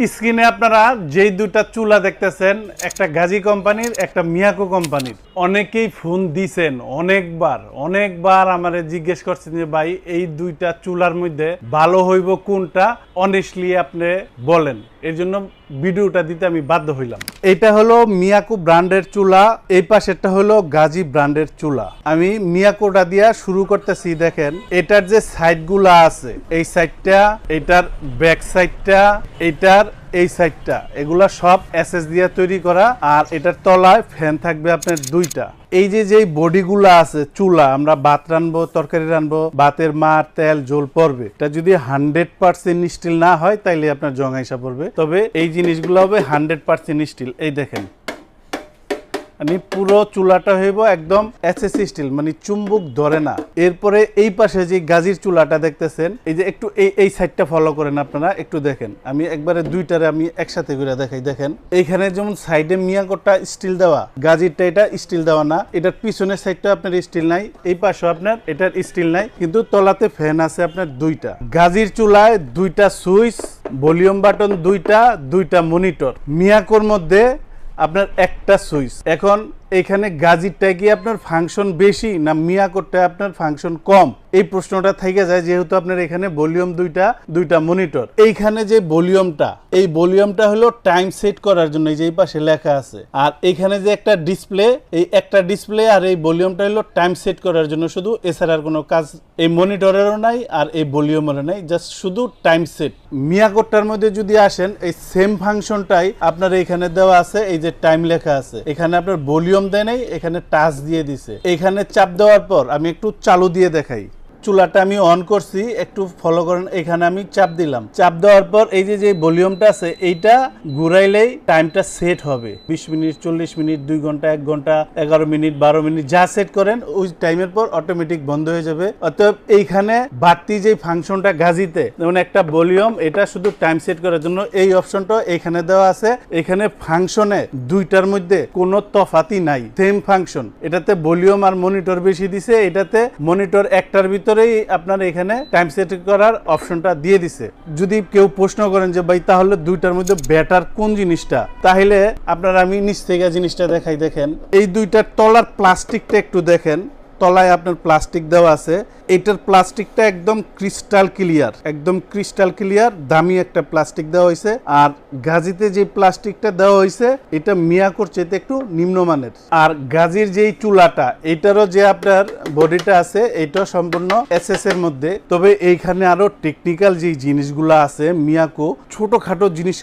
স্ক্রিনে আপনারা যেই দুটা চুলা দেখতেছেন, একটা গাজী কোম্পানির, একটা মিয়াকো কোম্পানির। অনেকেই ফোন দিছেন অনেকবার আমারে জিজ্ঞেস করছেন যে ভাই এই দুইটা চুলার মধ্যে ভালো হইব কোনটা, অনেস্টলি আপনি বলেন। এর জন্য ভিডিওটা দিতে আমি বাধ্য হইলাম। এটা হলো মিয়াকো ব্র্যান্ডের চুলা, এই পাশেরটা হলো গাজী ব্র্যান্ডের চুলা। আমি মিয়াকোটা দিয়া শুরু করতেছি। দেখেন এটার যে সাইডগুলা আছে, এই সাইডটা, এটার ব্যাক সাইডটা, এটার এই সাইডটা, এগুলা সব এসএস দিয়ে তৈরি করা। আর এটার তলায় ফ্যান থাকবে আপনার দুইটা। এই যে বডিগুলা আছে চুলা, আমরা ভাত রানবো, তরকারি রানবো, ভাতের মার তেল জল পড়বে, এটা যদি 100% স্টিল না হয় তাইলে আপনার জঙাইসা পড়বে। তবে এই জিনিসগুলো হবে 100% স্টিল। এই দেখেন মানে পুরো চুলাটা হইব একদম এসএসসি স্টিল, মানে চুম্বক ধরে না। এরপরে এই পাশে যে গাজীর চুলাটা দেখতেছেন, এই যে একটু এই সাইডটা ফলো করেন আপনারা, একটু দেখেন। আমি একবারে দুইটারে আমি একসাথে করে দেখাই। দেখেন এইখানে যেমন সাইডে মিয়াকোটা স্টিল দেওয়া, গাজীরটা এটা স্টিল দেওয়া না। এটার পিছনের সাইডটা আপনার স্টিল নাই, এই পাশেও আপনার এটার স্টিল নাই, কিন্তু তলাতে ফ্যান আছে আপনার দুইটা। গাজীর চুলায় দুইটা সুইচ, ভলিউম বাটন দুইটা মনিটর। মিয়াকোর মধ্যে আপনার একটা সুইচ। এখন এখানে গাজীরটা কি আপনার ফাংশন বেশি না মিয়াকোরটা আপনার ফাংশন কম, এই প্রশ্নটা থেকে যায়, যেহেতু আপনার এখানে ভলিউম দুইটা মনিটর। এইখানে যে ভলিউমটা, এই ভলিউমটা হলো টাইম সেট করার জন্য, এই যে এই পাশে লেখা আছে। আর এখানে যে একটা ডিসপ্লে, এই একটা ডিসপ্লে আর এই ভলিউমটা হলো টাইম সেট করার জন্য শুধু, এছাড়া আর কোনো কাজ এই মনিটরেরও নাই আর এই ভলিউমেরও নাই, জাস্ট শুধু টাইম সেট। মিয়াকোরটার মধ্যে যদি আসেন, এই সেম ফাংশনটাই আপনার এখানে দেওয়া আছে। এই যে টাইম লেখা আছে, এখানে আপনার ভলিউম দেয় নাই, এখানে টাচ দিয়ে দিছে। এখানে চাপ দেওয়ার পর আমি একটু চালু দিয়ে দেখাই। চুলাটা আমি অন করছি, একটু ফলো করেন। এখানে আমি চাপ দিলাম, চাপ দেওয়ার পর এই যে ভলিউমটা আছে, এইটা ঘুরাইলেই টাইমটা সেট হবে। 20 মিনিট, 40 মিনিট, 2 ঘন্টা, 1 ঘন্টা, 11 মিনিট, 12 মিনিট, যা সেট করেন ওই টাইমের পর অটোমেটিক বন্ধ হয়ে যাবে। অতএব এইখানে বাড়তি যে ফাংশনটা গাজীতে, যেমন একটা ভলিউম, এটা শুধু টাইম সেট করার জন্য এই অপশনটা এখানে দেওয়া আছে। এখানে ফাংশনে দুইটার মধ্যে কোনো তফাতই নাই, সেম ফাংশন। এটাতে ভলিউম আর মনিটর বেশি দিছে, এটাতে মনিটর একটার ভিতর আপনার এখানে টাইম সেট করার অপশনটা দিয়ে দিছে। যদি কেউ প্রশ্ন করেন যে ভাই তাহলে দুইটার মধ্যে বেটার কোন জিনিসটা, তাহলে আপনারা আমি নিচ থেকে জিনিসটা দেখাই। দেখেন এই দুইটার তলার প্লাস্টিকটা একটু দেখেন, তলায় আপনার প্লাস্টিক দেওয়া আছে। এটার প্লাস্টিকটা একদম ক্রিস্টাল ক্লিয়ার, দামি একটা প্লাস্টিক দেওয়া হয়েছে। আর গাজীতে যে প্লাস্টিকটা দেওয়া হয়েছে, এটা মিয়াকোর চাইতে একটু নিম্নমানের। আর গাজীর যেই চুলাটা, এটারও যে আপনার বডিটা আছে, এটা সম্পূর্ণ এসএস এর মধ্যে। তবে এইখানে আরো টেকনিক্যাল যে জিনিসগুলো আছে, মিয়াকো ছোটখাটো জিনিস